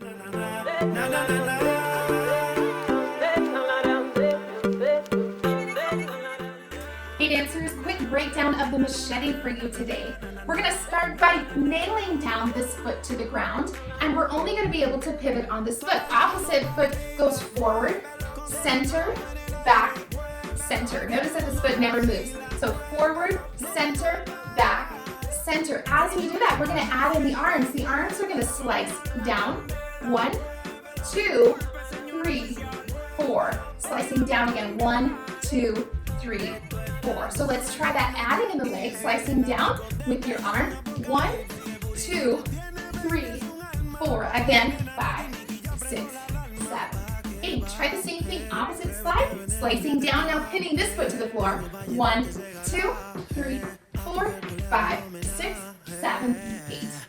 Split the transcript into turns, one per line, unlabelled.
Hey dancers, quick breakdown of the machete for you today. We're going to start by nailing down this foot to the ground, and we're only going to be able to pivot on this foot. Opposite foot goes forward, center, back, center. Notice that this foot never moves. So forward, center, back, center. As we do that, we're going to add in the arms. The arms are going to slice down. 1, 2, 3, 4. Slicing down again. 1, 2, 3, 4. So let's try that. Adding in the leg, slicing down with your arm. 1, 2, 3, 4. Again, 5, 6, 7, 8. Try the same thing, opposite side. Slicing down, now pinning this foot to the floor. 1, 2, 3, 4, 5, 6, 7, 8.